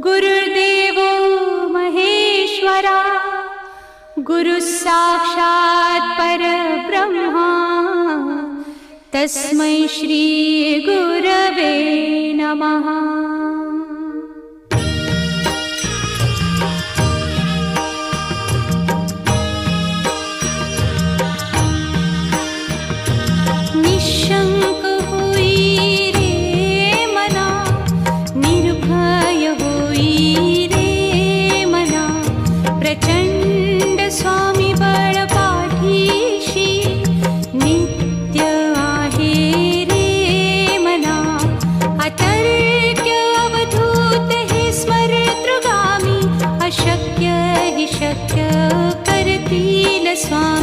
गुरुर्देवो महेश्वरा गुरु साक्षात् परब्रह्मा तस्मै श्री गुरवे नमः। निशंक होई रे मना, निर्भय होई रे मना, प्रचंड स्वामी बळ पाठीशी नित्य आहे रे मना। अतर्क्य अवधूत हे स्मरतृगामी, अशक्य हि शक्य करतील स्वामी।